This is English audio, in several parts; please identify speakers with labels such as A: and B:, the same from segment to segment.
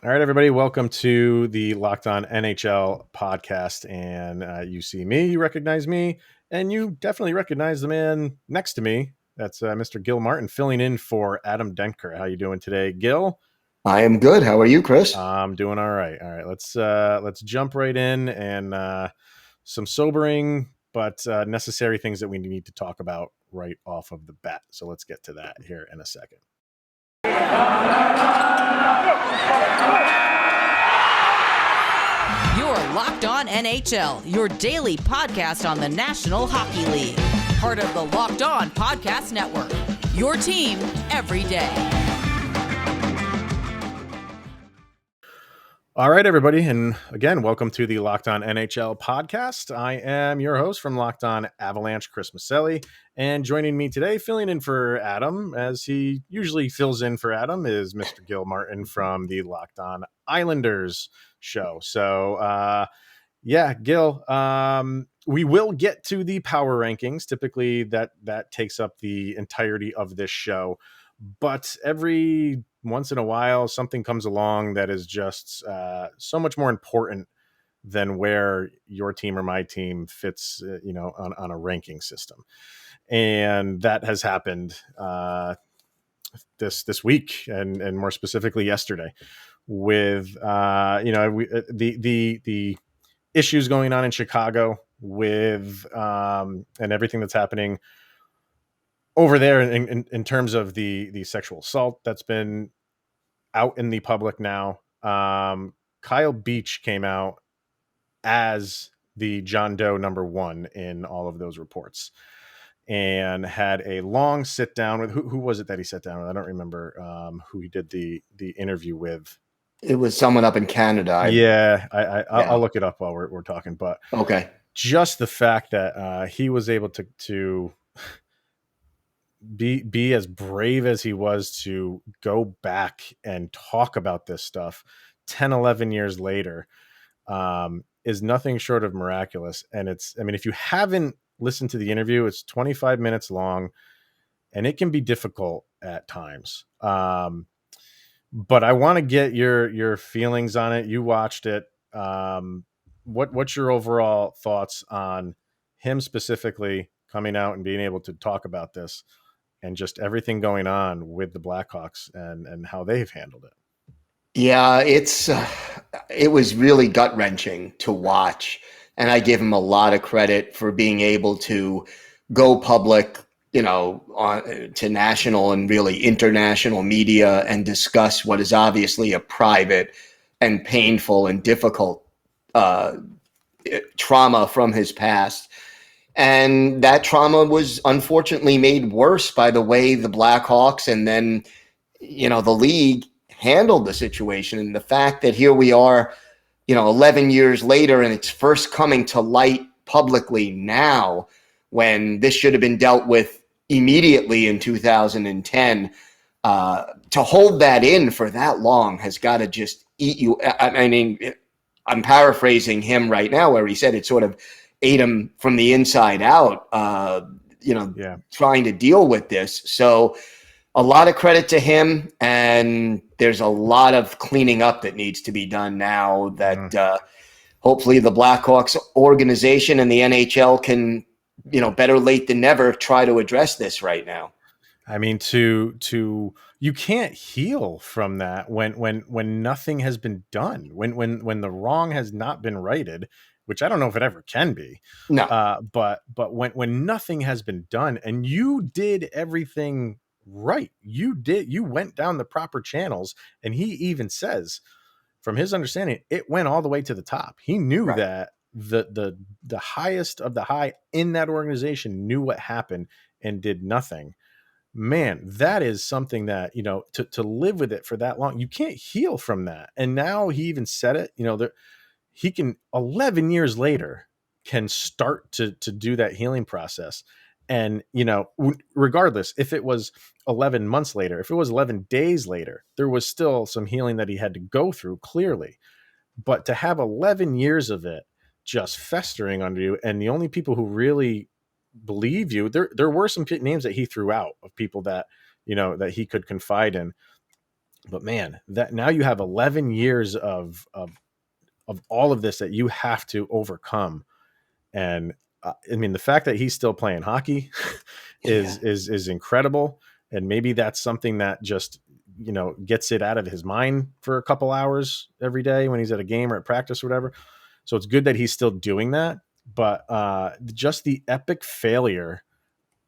A: All right, everybody, welcome to the Locked On NHL podcast. And you see me, you recognize me, and you definitely recognize the man next to me. That's Mr. Gil Martin filling in for Adam Denker. How you doing today, Gil?
B: I am good. How are you, Chris?
A: I'm doing all right. All right, let's jump right in and some sobering but necessary things that we need to talk about right off of the bat. So let's get to that here in a second.
C: You're Locked On NHL, your daily podcast on the National Hockey League. Part of the Locked On Podcast Network, your team every day.
A: All right, everybody. And again, welcome to the Locked On NHL podcast. I am your host from Locked On Avalanche, Chris Maselli. And joining me today, filling in for Adam, as he usually fills in for Adam, is Mr. Gil Martin from the Locked On Islanders show. So, yeah, Gil, we will get to the power rankings. Typically, that takes up the entirety of this show. But every once in a while, something comes along that is just so much more important than where your team or my team fits, on a ranking system. And that has happened this week, and more specifically yesterday, with the issues going on in Chicago with and everything that's happening over there in terms of the sexual assault that's been out in the public now. Kyle Beach came out as the John Doe number one in all of those reports and had a long sit down with who was it that he sat down with? I don't remember who he did the interview with.
B: It was someone up in Canada.
A: I'll look it up while we're talking, but
B: okay.
A: Just the fact that he was able to be as brave as he was to go back and talk about this stuff 10, 11 years later is nothing short of miraculous. And if you haven't listened to the interview, it's 25 minutes long and it can be difficult at times. But I want to get your feelings on it. You watched it. What's your overall thoughts on him specifically coming out and being able to talk about this and just everything going on with the Blackhawks and how they've handled it?
B: Yeah, it was really gut-wrenching to watch, and I give him a lot of credit for being able to go public, to national and really international media and discuss what is obviously a private and painful and difficult trauma from his past. And that trauma was unfortunately made worse by the way the Blackhawks and then, the league handled the situation. And the fact that here we are, 11 years later, and it's first coming to light publicly now when this should have been dealt with immediately in 2010, to hold that in for that long has got to just eat you. I mean, I'm paraphrasing him right now where he said it sort of ate him from the inside out, trying to deal with this. So a lot of credit to him, and there's a lot of cleaning up that needs to be done now that hopefully the Blackhawks organization and the NHL can, better late than never, try to address this right now.
A: I mean, you can't heal from that when nothing has been done, when the wrong has not been righted, which I don't know if it ever can be.
B: No.
A: But when nothing has been done and you did everything right, you went down the proper channels. And he even says, from his understanding, it went all the way to the top. He knew
B: Right.
A: that the highest of the high in that organization knew what happened and did nothing. Man, that is something that, to live with it for that long, you can't heal from that. And now he even said it, he can 11 years later can start to do that healing process. And, regardless, if it was 11 months later, if it was 11 days later, there was still some healing that he had to go through, clearly. But to have 11 years of it just festering under you, and the only people who really believe you, there were some names that he threw out of people that, that he could confide in. But man, that now you have 11 years of all of this that you have to overcome. And I mean, the fact that he's still playing hockey
B: Yeah.
A: is incredible. And maybe that's something that just, gets it out of his mind for a couple hours every day when he's at a game or at practice or whatever. So it's good that he's still doing that. But just the epic failure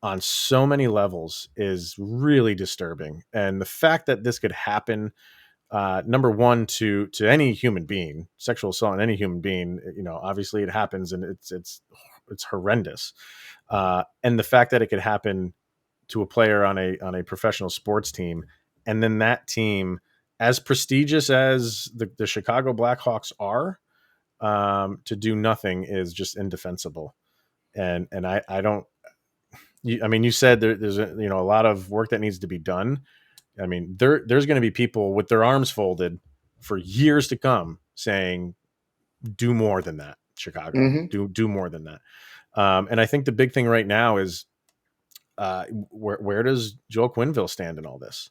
A: on so many levels is really disturbing. And the fact that this could happen, number one, to any human being, sexual assault on any human being, obviously it happens, and it's horrendous. And the fact that it could happen to a player on a professional sports team, and then that team, as prestigious as the Chicago Blackhawks are, to do nothing is just indefensible. And I don't. I mean, you said there's a lot of work that needs to be done. I mean, there's going to be people with their arms folded for years to come saying, "Do more than that, Chicago.
B: Mm-hmm.
A: Do more than that." And I think the big thing right now is where does Joel Quenneville stand in all this?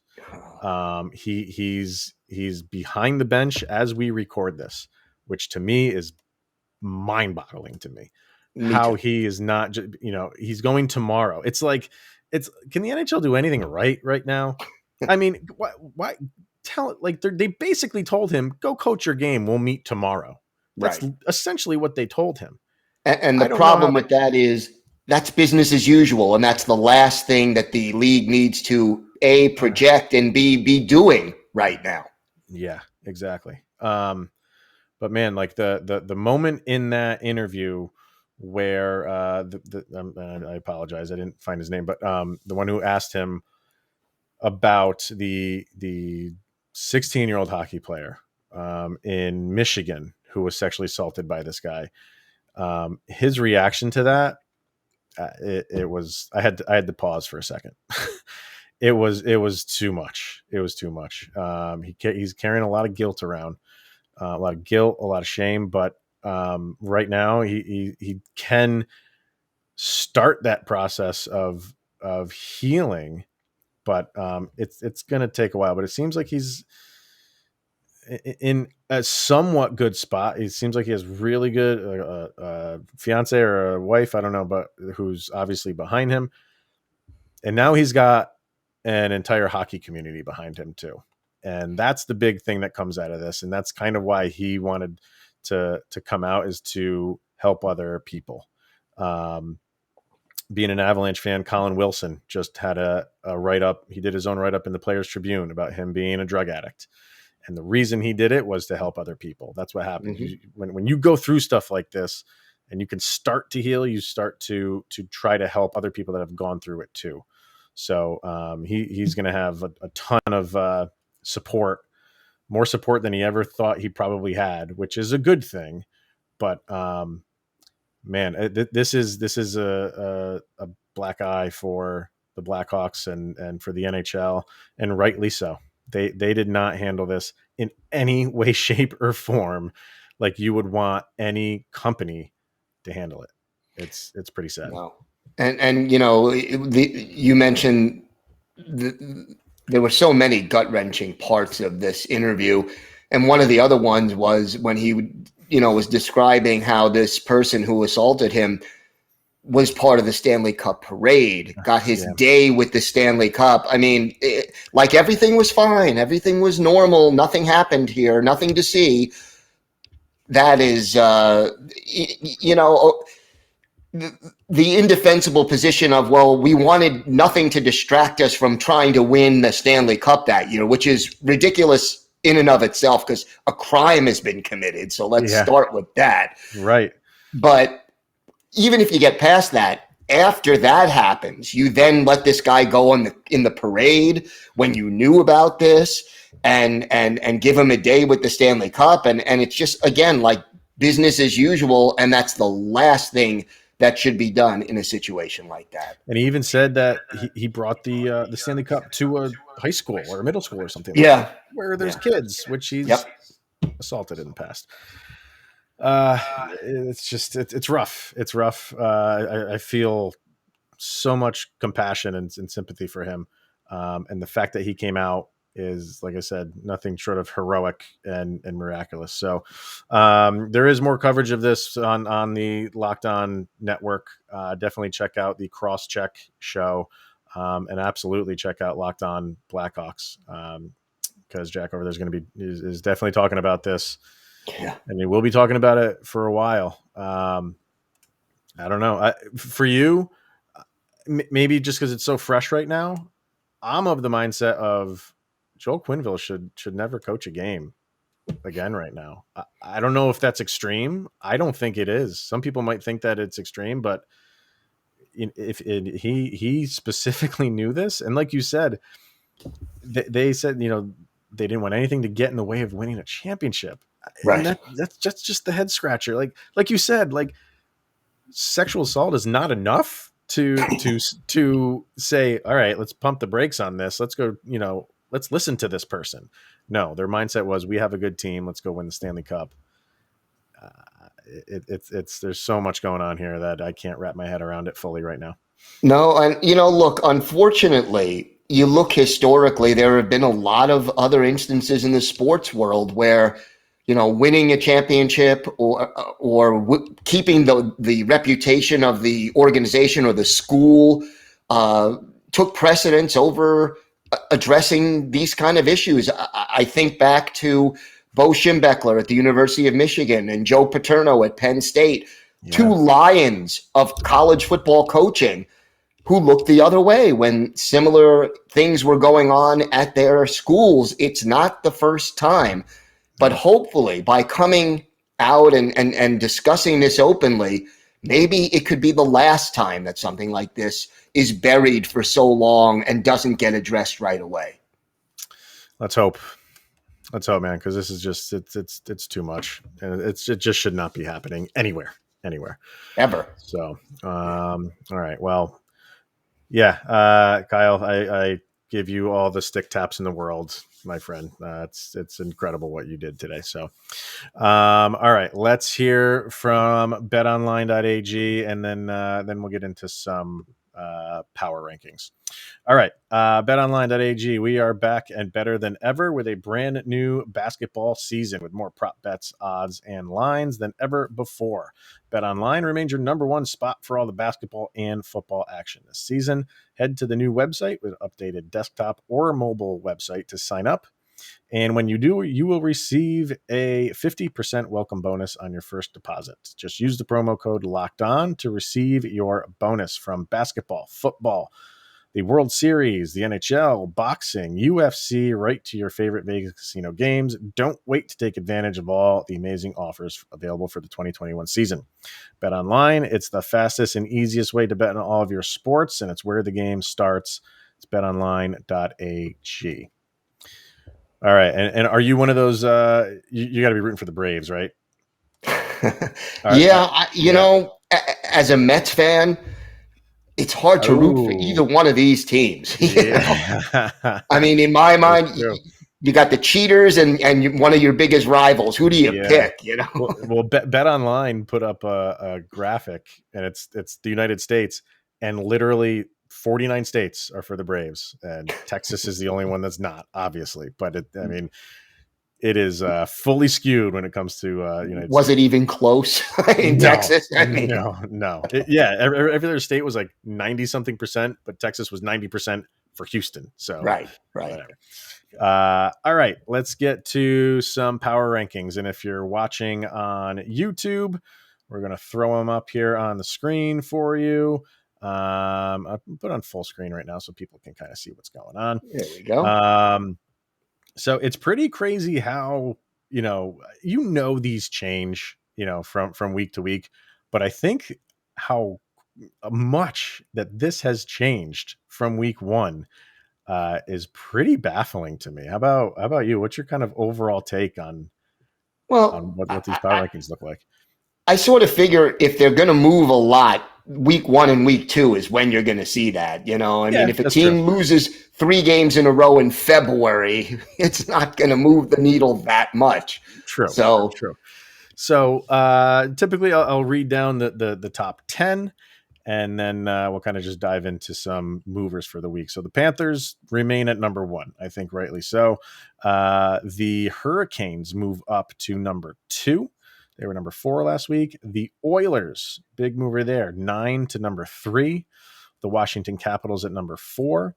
A: He's behind the bench as we record this, which to me is mind-boggling to me.
B: Me
A: How
B: too.
A: he is not just, he's going tomorrow. It's like, can the NHL do anything right now? I mean, why tell it, like they basically told him, go coach your game, we'll meet tomorrow. That's
B: Right.
A: essentially what they told him.
B: And the
A: I don't know how
B: problem with that is that's business as usual. And that's the last thing that the league needs to A, project, and be doing right now.
A: Yeah, exactly. But man, like the moment in that interview where I apologize, I didn't find his name, but the one who asked him about the 16-year-old hockey player in Michigan who was sexually assaulted by this guy, his reaction to that, it was I had to pause for a second. It was too much. It was too much. He's carrying a lot of guilt around. A lot of guilt, a lot of shame, but right now he can start that process of healing, but it's going to take a while. But it seems like he's in a somewhat good spot. It seems like he has really good fiance or a wife, I don't know, but who's obviously behind him, and now he's got an entire hockey community behind him too. And that's the big thing that comes out of this. And that's kind of why he wanted to come out, is to help other people. Being an Avalanche fan, Colin Wilson just had a write-up. He did his own write-up in the Players Tribune about him being a drug addict. And the reason he did it was to help other people. That's what happens.
B: Mm-hmm.
A: When you go through stuff like this and you can start to heal, you start to try to help other people that have gone through it too. So he's going to have a ton of support, more support than he ever thought he probably had, which is a good thing. But man, this is a black eye for the Blackhawks and for the NHL, and rightly so. They did not handle this in any way, shape, or form like you would want any company to handle it. It's pretty sad.
B: No. And you mentioned there were so many gut-wrenching parts of this interview, and one of the other ones was when he was describing how this person who assaulted him was part of the Stanley Cup parade, got his day with the Stanley Cup. I mean, like everything was fine, everything was normal, nothing happened here, nothing to see. That is the indefensible position of, well, we wanted nothing to distract us from trying to win the Stanley Cup that year, which is ridiculous in and of itself because a crime has been committed. So let's start with that.
A: Right.
B: But even if you get past that, after that happens, you then let this guy go in the parade when you knew about this and give him a day with the Stanley Cup. And it's just, again, like business as usual. And that's the last thing that should be done in a situation like that.
A: And he even said that he brought the Stanley Cup to a high school or a middle school or something like that, where there's kids, which he's assaulted in the past. It's just, it's rough. It's rough. I feel so much compassion and sympathy for him. And the fact that he came out is, like I said, nothing short of heroic and miraculous. So there is more coverage of this on the Locked On Network. Definitely check out the Cross Check show, and absolutely check out Locked On Blackhawks, because Jack over there is definitely talking about this.
B: Yeah.
A: And we will be talking about it for a while. I don't know. For you, maybe just because it's so fresh right now, I'm of the mindset of Joel Quenneville should never coach a game again right now. I don't know if that's extreme. I don't think it is. Some people might think that it's extreme, but he specifically knew this. And like you said, they said, they didn't want anything to get in the way of winning a championship.
B: Right.
A: And that's just the head scratcher. Like you said, sexual assault is not enough to say, all right, let's pump the brakes on this. Let's go, let's listen to this person. No, their mindset was, we have a good team. Let's go win the Stanley Cup. There's so much going on here that I can't wrap my head around it fully right now.
B: No, and look, unfortunately, you look historically, there have been a lot of other instances in the sports world where, winning a championship or keeping the reputation of the organization or the school took precedence over addressing these kind of issues. I think back to Bo Schembechler at the University of Michigan and Joe Paterno at Penn State, two lions of college football coaching who looked the other way when similar things were going on at their schools. It's not the first time, but hopefully by coming out and discussing this openly, maybe it could be the last time that something like this is buried for so long and doesn't get addressed right away.
A: Let's hope, man, because this is just it's too much, and it just should not be happening anywhere
B: Ever.
A: So, all right, well, yeah, Kyle, I give you all the stick taps in the world, my friend. It's incredible what you did today. So, all right, let's hear from betonline.ag, and then we'll get into some power rankings. All right, betonline.ag, we are back and better than ever with a brand new basketball season with more prop bets, odds, and lines than ever before. BetOnline remains your number one spot for all the basketball and football action this season. Head to the new website with updated desktop or mobile website to sign up. And when you do, you will receive a 50% welcome bonus on your first deposit. Just use the promo code LOCKEDON to receive your bonus from basketball, football, the World Series, the NHL, boxing, UFC, right to your favorite Vegas casino games. Don't wait to take advantage of all the amazing offers available for the 2021 season. Bet online, it's the fastest and easiest way to bet on all of your sports, and it's where the game starts. It's betonline.ag. All right, and are you one of those? You got to be rooting for the Braves, right?
B: Right. As a Mets fan, it's hard to root for either one of these teams. I mean, in my mind, you got the cheaters and one of your biggest rivals. Who do you pick?
A: Well, Bet Online put up a graphic, and it's the United States, and literally 49 states are for the Braves, and Texas is the only one that's not, obviously. But it is fully skewed when it comes to United States.
B: Was it even close in Texas?
A: No. Every other state was like 90-something%, but Texas was 90% for Houston. So
B: right.
A: All right, let's get to some power rankings. And if you're watching on YouTube, we're going to throw them up here on the screen for you. I'll put on full screen right now so people can kind of see what's going on.
B: There we go.
A: So it's pretty crazy how, these change, from week to week, but I think how much that this has changed from week one is pretty baffling to me. How about you? What's your kind of overall take on what these power rankings look like?
B: I sort of figure if they're going to move a lot, week one and week two is when you're going to see that. If a team loses 3 games in a row in February, it's not going to move the needle that much.
A: True. So typically I'll read down the top 10, and then we'll kind of just dive into some movers for the week. So the Panthers remain at number 1, I think rightly so. The Hurricanes move up to number 2. They were number 4 last week. The Oilers, big mover there, 9 to number 3. The Washington Capitals at number 4.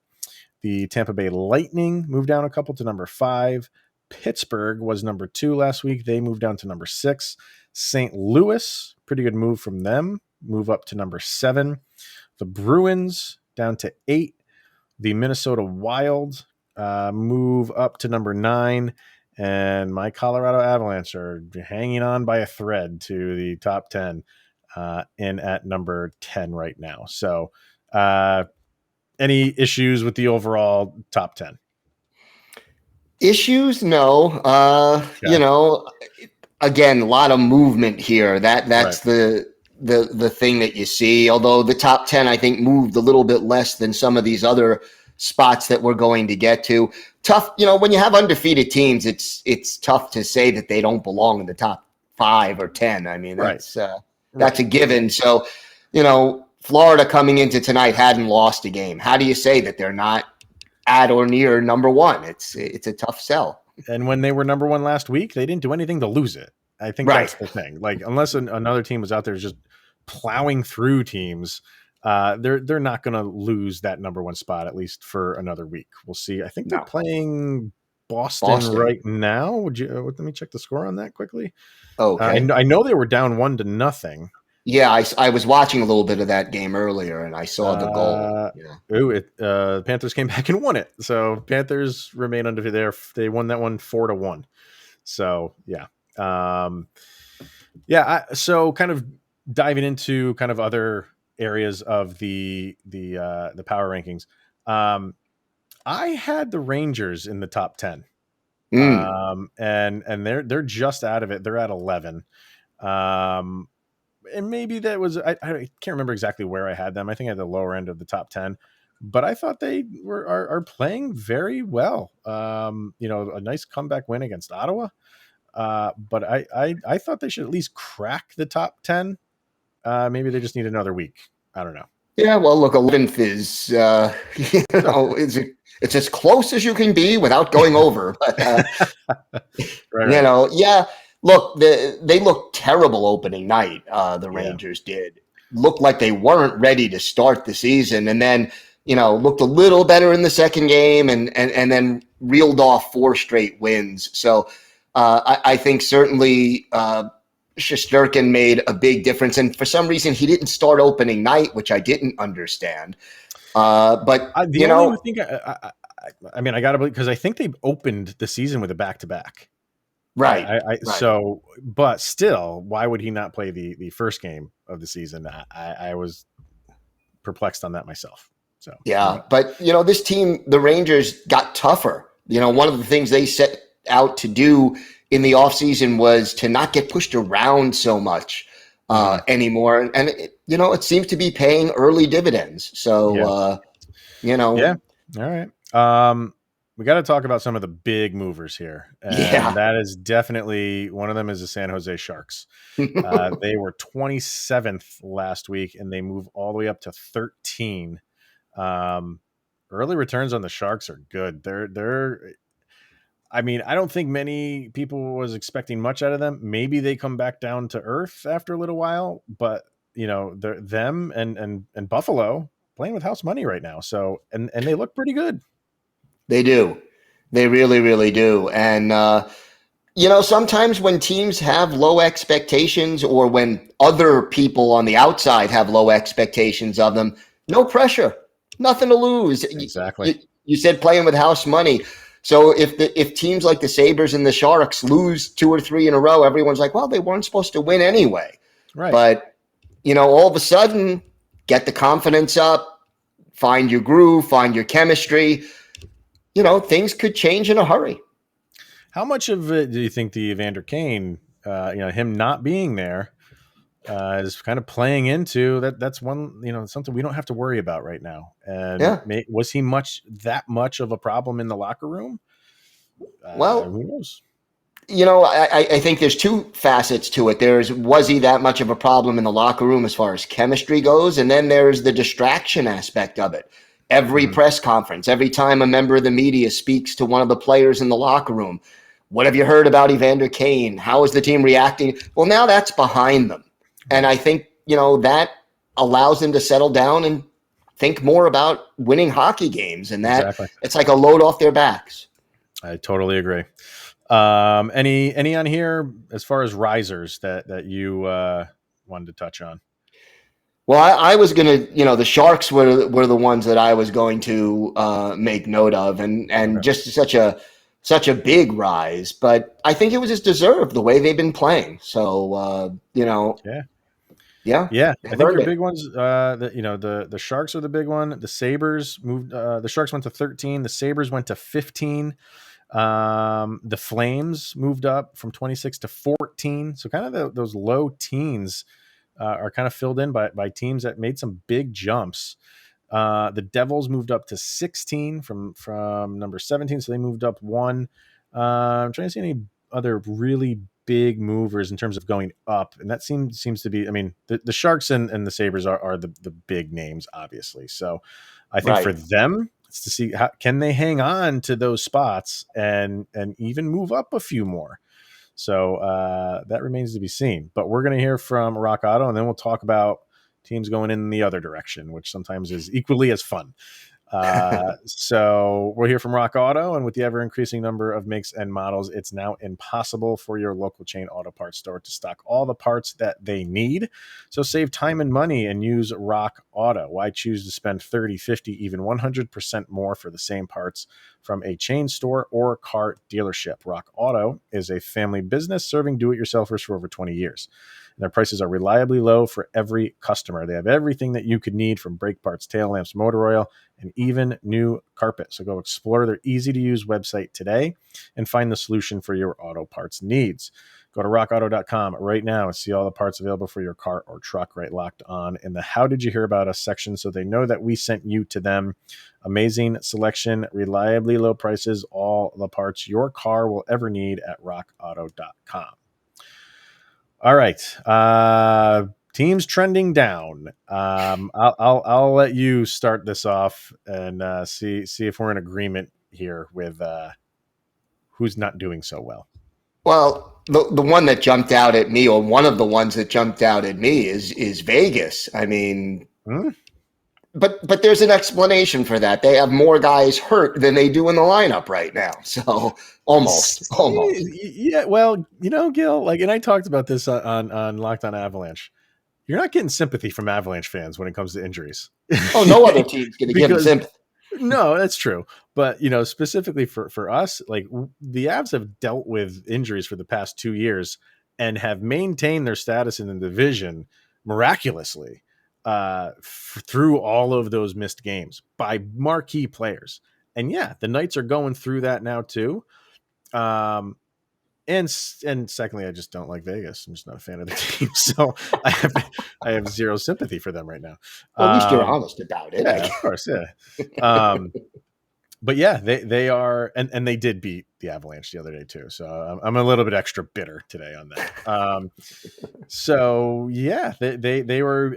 A: The Tampa Bay Lightning moved down a couple to number 5. Pittsburgh was number 2 last week. They moved down to number 6. St. Louis, pretty good move from them, move up to number 7. The Bruins down to 8. The Minnesota Wild move up to number 9. And my Colorado Avalanche are hanging on by a thread to the top 10 and at number 10 right now. So any issues with the overall top 10?
B: Issues? No. Again, a lot of movement here. That's right. the thing that you see. Although the top 10, I think, moved a little bit less than some of these other spots that we're going to get to. Tough, when you have undefeated teams, it's tough to say that they don't belong in the top 5 or 10. I mean, that's a given. So, Florida coming into tonight hadn't lost a game. How do you say that they're not at or near number 1? It's a tough sell.
A: And when they were number 1 last week, they didn't do anything to lose it. I think that's the thing. Like, unless another team was out there just plowing through teams, they're not going to lose that number 1 spot, at least for another week. We'll see. I think they're playing Boston right now. Let me check the score on that quickly.
B: Okay.
A: I know they were down 1-0.
B: Yeah, I was watching a little bit of that game earlier, and I saw the goal.
A: Yeah. Panthers came back and won it. So Panthers remain undefeated there. They won that one 4-1. So yeah. So kind of diving into kind of other areas of the power rankings. I had the Rangers in the top 10. And they're just out of it. They're at 11. And maybe that was, I can't remember exactly where I had them. I think at the lower end of the top 10, but I thought they are playing very well. A nice comeback win against Ottawa. But I thought they should at least crack the top 10. Maybe they just need another week. I don't know.
B: Yeah, well, look, 11th is, it's as close as you can be without going over. But, yeah. Look, they looked terrible opening night. The Rangers did. Looked like they weren't ready to start the season, and then looked a little better in the second game, and then reeled off 4 straight wins. So I think certainly Shesterkin made a big difference, and for some reason he didn't start opening night, which I didn't understand. But I got to believe, because I think they opened the season with a back-to-back. Right.
A: So, but still, why would he not play the first game of the season? I was perplexed on that myself. So,
B: but this team, the Rangers, got tougher. One of the things they set out to do in the offseason was to not get pushed around so much anymore. And it seems to be paying early dividends. So,
A: All right. We got to talk about some of the big movers here. And that is definitely, one of them is the San Jose Sharks. They were 27th last week, and they move all the way up to 13. Early returns on the Sharks are good. I don't think many people was expecting much out of them. Maybe they come back down to earth after a little while, but they're them and Buffalo playing with house money right now. So, and they look pretty good.
B: They do. They really, really do. And, sometimes when teams have low expectations, or when other people on the outside have low expectations of them, no pressure, nothing to lose.
A: Exactly.
B: You said playing with house money. So if teams like the Sabres and the Sharks lose 2 or 3 in a row, everyone's like, well, they weren't supposed to win anyway.
A: Right.
B: But, all of a sudden, get the confidence up, find your groove, find your chemistry. Things could change in a hurry.
A: How much of it do you think the Evander Kane, him not being there, is kind of playing into that? That's one, something we don't have to worry about right now. And was he that much of a problem in the locker room?
B: Well,
A: who knows?
B: I think there's two facets to it. Was he that much of a problem in the locker room as far as chemistry goes? And then there's the distraction aspect of it. Every press conference, every time a member of the media speaks to one of the players in the locker room, what have you heard about Evander Kane? How is the team reacting? Well, now that's behind them. And I think, that allows them to settle down and think more about winning hockey games. And that It's like a load off their backs.
A: I totally agree. Any on here as far as risers that you wanted to touch on?
B: Well, I was going to, the Sharks were the ones that I was going to make note of, and just such a big rise. But I think it was just deserved the way they've been playing. So,
A: Yeah. I think your big ones, the Sharks are the big one. The Sabres moved. The Sharks went to 13. The Sabres went to 15. The Flames moved up from 26 to 14. So kind of those low teens are kind of filled in by teams that made some big jumps. The Devils moved up to 16 from number 17. So they moved up one. I'm trying to see any other really big movers in terms of going up. And that seems to be, I mean, the Sharks and the Sabres are the big names, obviously. So I think for them, it's to see how can they hang on to those spots and even move up a few more. So that remains to be seen. But we're going to hear from Rock Auto, and then we'll talk about teams going in the other direction, which sometimes is equally as fun. So we'll hear from Rock Auto, and with the ever-increasing number of makes and models, it's now impossible for your local chain auto parts store to stock all the parts that they need. So save time and money and use Rock Auto. Why choose to spend 30, 50, even 100% more for the same parts from a chain store or car dealership? Rock Auto is a family business serving do-it-yourselfers for over 20 years. Their prices are reliably low for every customer. They have everything that you could need, from brake parts, tail lamps, motor oil, and even new carpet. So go explore their easy-to-use website today and find the solution for your auto parts needs. Go to rockauto.com right now and see all the parts available for your car or truck right locked on in the How Did You Hear About Us section, so they know that we sent you to them. Amazing selection, reliably low prices, all the parts your car will ever need at rockauto.com. All right. Teams trending down. I'll let you start this off and see if we're in agreement here with who's not doing so well.
B: Well, the one that jumped out at me, or one of the ones that jumped out at me, is Vegas. I mean, but there's an explanation for that. They have more guys hurt than they do in the lineup right now. So almost.
A: Yeah. Well, Gil, and I talked about this on Locked On Avalanche. You're not getting sympathy from Avalanche fans when it comes to injuries.
B: Oh, no other team's going to give them sympathy.
A: No, that's true. But, specifically for us, the Avs have dealt with injuries for the past 2 years and have maintained their status in the division miraculously through all of those missed games by marquee players. And yeah, the Knights are going through that now too. And secondly, I just don't like Vegas. I'm just not a fan of the team, so I have zero sympathy for them right now.
B: Well, at least you're honest about it.
A: Yeah, of course, yeah. But yeah, they are, and they did beat the Avalanche the other day too. So I'm a little bit extra bitter today on that. So yeah, they were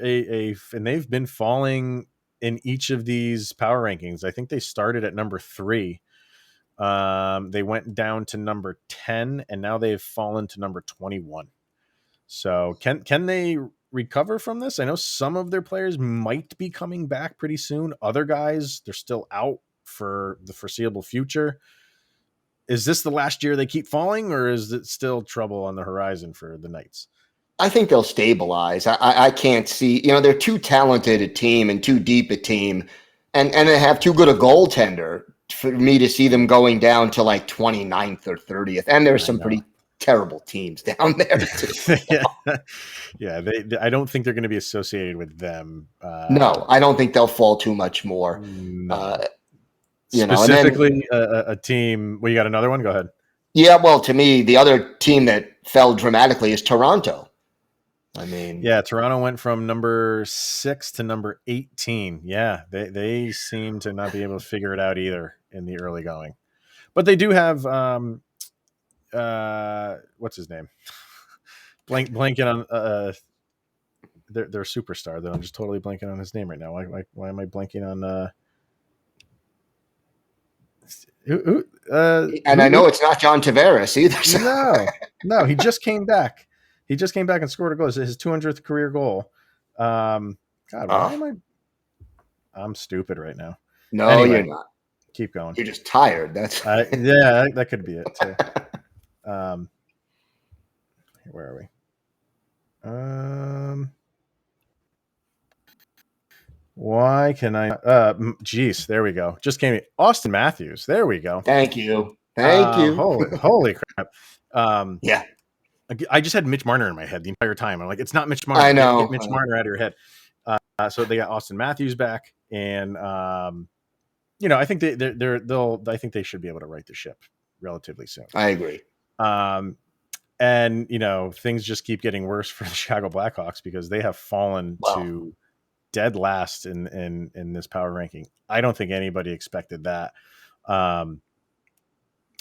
A: and they've been falling in each of these power rankings. I think they started at number 3. They went down to number 10, and now they've fallen to number 21. So can they recover from this? I know some of their players might be coming back pretty soon. Other guys, they're still out for the foreseeable future. Is this the last year they keep falling, or is it still trouble on the horizon for the Knights?
B: I think they'll stabilize. I can't see, they're too talented a team and too deep a team, and they have too good a goaltender for me to see them going down to 29th or 30th. And there's some pretty terrible teams down there too.
A: Yeah. I don't think they're going to be associated with them.
B: No, I don't think they'll fall too much more.
A: No. Specifically, a team. Well, you got another one? Go ahead.
B: Yeah, well, to me, the other team that fell dramatically is Toronto. I mean,
A: yeah, Toronto went from number 6 to number 18. Yeah, they seem to not be able to figure it out either in the early going. But they do have what's his name? Blanking on their superstar though. I'm just totally blanking on his name right now. Why am I blanking on
B: and I know it's not John Tavares either. So.
A: No, he just came back. He just came back and scored a goal. It's his 200th career goal. God, why am I? I'm stupid right now.
B: No,
A: anyway,
B: you're not.
A: Keep going.
B: You're just tired. That's
A: yeah, that could be it too. Where are we? Why can I? Geez, there we go. Just came. Austin Matthews. There we go.
B: Thank you. Thank you.
A: Holy crap.
B: Yeah.
A: I just had Mitch Marner in my head the entire time. I'm like, it's not Mitch Marner.
B: I know.
A: Get Mitch Marner out of your head. So they got Austin Matthews back, and I think I think they should be able to right the ship relatively soon.
B: I agree.
A: And things just keep getting worse for the Chicago Blackhawks because they have fallen to dead last in this power ranking. I don't think anybody expected that.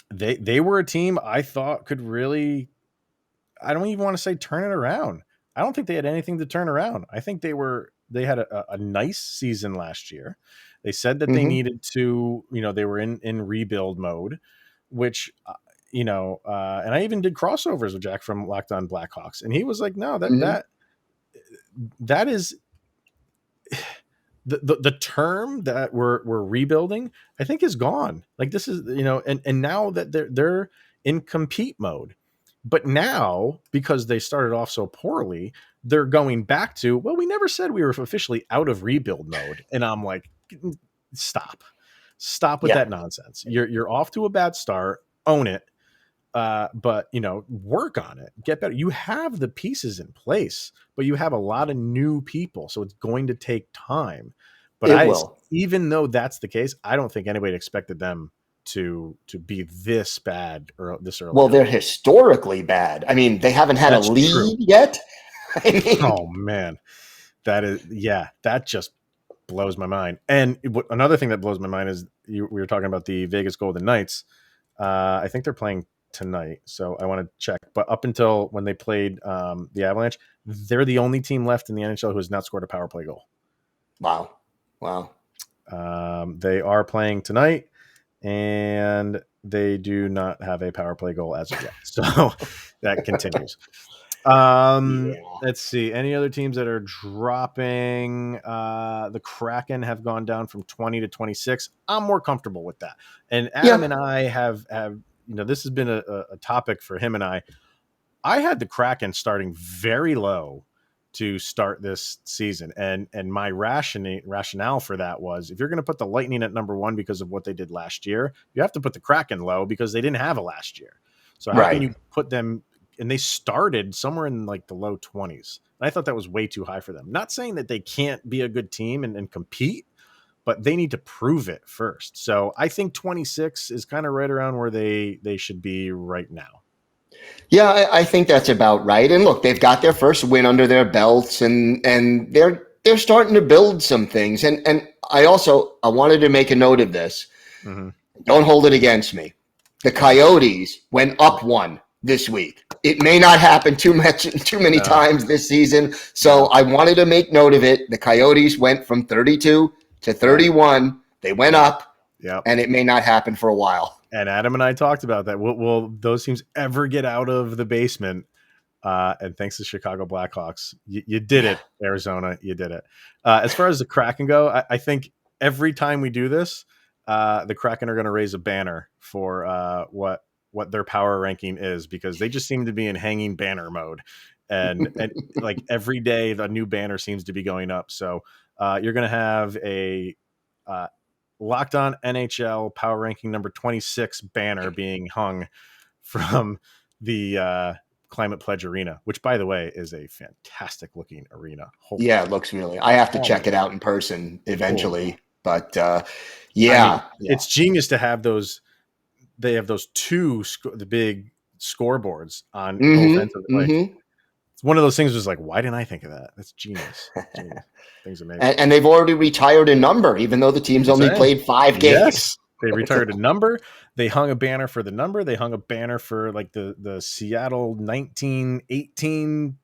A: They were a team I thought could really, I don't even want to say turn it around. I don't think they had anything to turn around. I think they had a nice season last year. They said that they needed to, they were in rebuild mode, which, and I even did crossovers with Jack from Locked On Blackhawks. And he was like, no, that is the term that we're rebuilding, I think is gone. Like this is, and now that they're in compete mode, but now because they started off so poorly, they're going back to, well, we never said we were officially out of rebuild mode. And I'm like, stop with that nonsense. You're off to a bad start, own it. But work on it, get better. You have the pieces in place, but you have a lot of new people, so it's going to take time. But even though that's the case, I don't think anybody expected them to be this bad or this early.
B: Well, they're historically bad. I mean, they haven't had a lead yet.
A: Oh man, that just blows my mind. And another thing that blows my mind is we were talking about the Vegas Golden Knights. I think they're playing tonight, so I want to check. But up until when they played the Avalanche, they're the only team left in the NHL who has not scored a power play goal.
B: Wow.
A: They are playing tonight, and they do not have a power play goal as of yet. So that continues. Let's see. Any other teams that are dropping? The Kraken have gone down from 20 to 26. I'm more comfortable with that. And Adam and I have this has been a topic for him and I. I had the Kraken starting very low to start this season. And my rationale for that was, if you're going to put the Lightning at number one because of what they did last year, you have to put the Kraken low because they didn't have a last year. So how can you put them? And they started somewhere in like the low 20s. And I thought that was way too high for them. Not saying that they can't be a good team and compete, but they need to prove it first. So I think 26 is kind of right around where they should be right now.
B: Yeah, I think that's about right. And look, they've got their first win under their belts, and they're starting to build some things. And I wanted to make a note of this. Mm-hmm. Don't hold it against me. The Coyotes went up one this week. It may not happen too many times this season. So I wanted to make note of it. The Coyotes went from 32 to 31. They went up, and it may not happen for a while.
A: And Adam and I talked about that. Will those teams ever get out of the basement? And thanks to Chicago Blackhawks, you did it, Arizona. You did it. As far as the Kraken go, I think every time we do this, the Kraken are going to raise a banner for what their power ranking is, because they just seem to be in hanging banner mode. And like every day, the new banner seems to be going up. So you're going to have a Locked On NHL power ranking number 26 banner being hung from the Climate Pledge Arena, which, by the way, is a fantastic looking arena.
B: It looks really. I have to check it out in person eventually, but it's
A: genius to have those. They have those the big scoreboards on offensive. Like, it's one of those things. Was like, why didn't I think of that? That's genius. Things amazing.
B: And they've already retired a number, even though the team's only played 5 games.
A: They retired a number. They hung a banner for the number. They hung a banner for like the Seattle 1918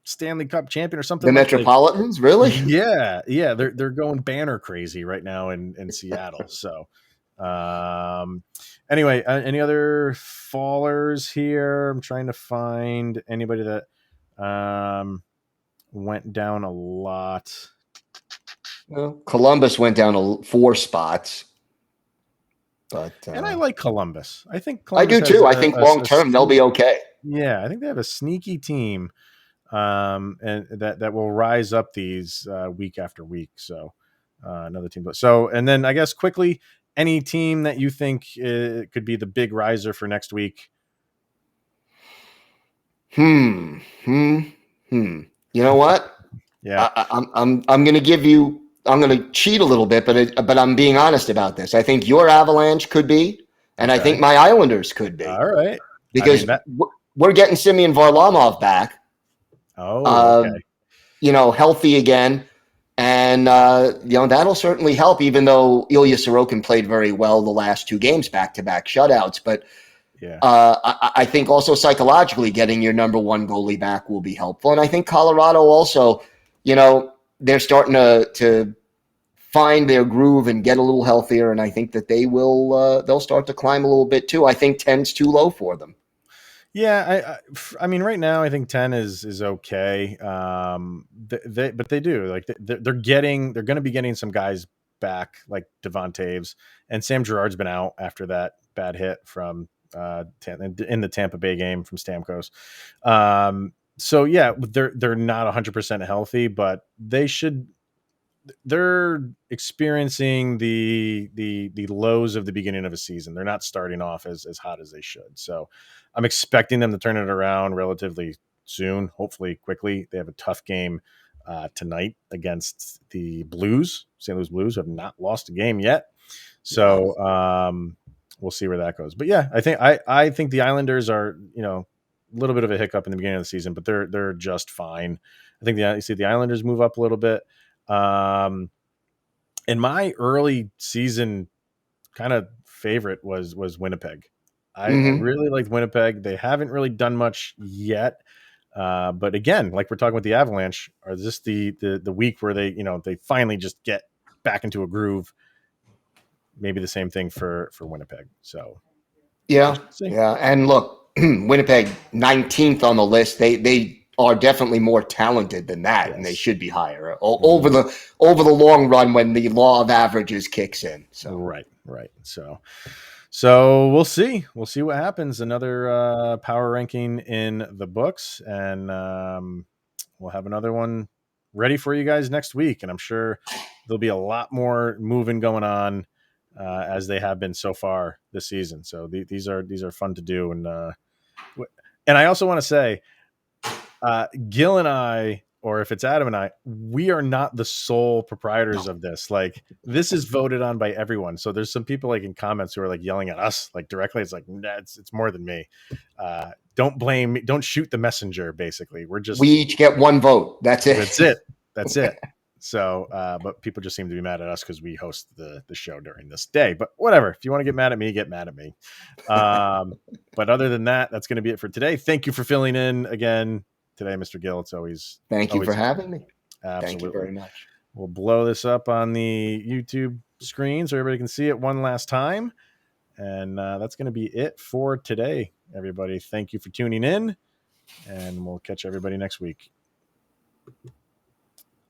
A: Stanley Cup champion or something.
B: The Metropolitans, really?
A: Yeah. They're going banner crazy right now in Seattle. So, anyway, any other fallers here? I'm trying to find anybody that went down a lot.
B: Well, Columbus went down 4 spots. But
A: and I like Columbus. I think
B: Columbus I do too. I think long term they'll be okay.
A: Yeah, I think they have a sneaky team, and that will rise up these week after week. So another team. So and then I guess quickly, any team that you think could be the big riser for next week?
B: You know what?
A: Yeah,
B: I'm going to give you. I'm going to cheat a little bit, but I'm being honest about this. I think your Avalanche could be, and I think my Islanders could be.
A: All right,
B: because we're getting Semyon Varlamov back.
A: Oh, okay.
B: Healthy again, and that'll certainly help. Even though Ilya Sorokin played very well the last 2 games, back-to-back shutouts, but
A: yeah,
B: I think also psychologically getting your number 1 goalie back will be helpful, and I think Colorado also, they're starting to find their groove and get a little healthier, and I think that they'll start to climb a little bit too. I think 10's too low for them.
A: Yeah, I mean, right now I think 10 is okay. But they do like they're going to be getting some guys back like Devon Taves, and Sam Girard's been out after that bad hit from in the Tampa Bay game from Stamkos. So yeah, they're not 100% healthy, but they're experiencing the lows of the beginning of a season. They're not starting off as hot as they should. So I'm expecting them to turn it around relatively soon, hopefully quickly. They have a tough game tonight against the Blues. St. Louis Blues have not lost a game yet. So we'll see where that goes. But yeah, I think the Islanders are, a little bit of a hiccup in the beginning of the season, but they're just fine. I think you see the Islanders move up a little bit. In my early season kind of favorite was Winnipeg. I really liked Winnipeg. They haven't really done much yet. But again, like we're talking with the Avalanche, are this the week where they finally just get back into a groove? Maybe the same thing for Winnipeg. So
B: yeah. And look, Winnipeg 19th on the list. They are definitely more talented than that, and they should be higher over the long run when the law of averages kicks in. So
A: right. So we'll see what happens. Another power ranking in the books, and we'll have another one ready for you guys next week. And I'm sure there'll be a lot more moving going on as they have been so far this season. So these are fun to do, and I also want to say, Gil and I, or if it's Adam and I, we are not the sole proprietors of this. Like, this is voted on by everyone. So there's some people like in comments who are like yelling at us like directly. It's like, nah, it's more than me. Don't blame me. Don't shoot the messenger. Basically, we
B: each get 1 vote. That's it.
A: That's it. So, but people just seem to be mad at us because we host the show during this day. But whatever. If you want to get mad at me, get mad at me. But other than that, that's going to be it for today. Thank you for filling in again today, Mr. Gill. It's always
B: thank you for having me.
A: Absolutely.
B: Thank you very much.
A: We'll blow this up on the YouTube screen so everybody can see it one last time. And that's going to be it for today, everybody. Thank you for tuning in, and we'll catch everybody next week.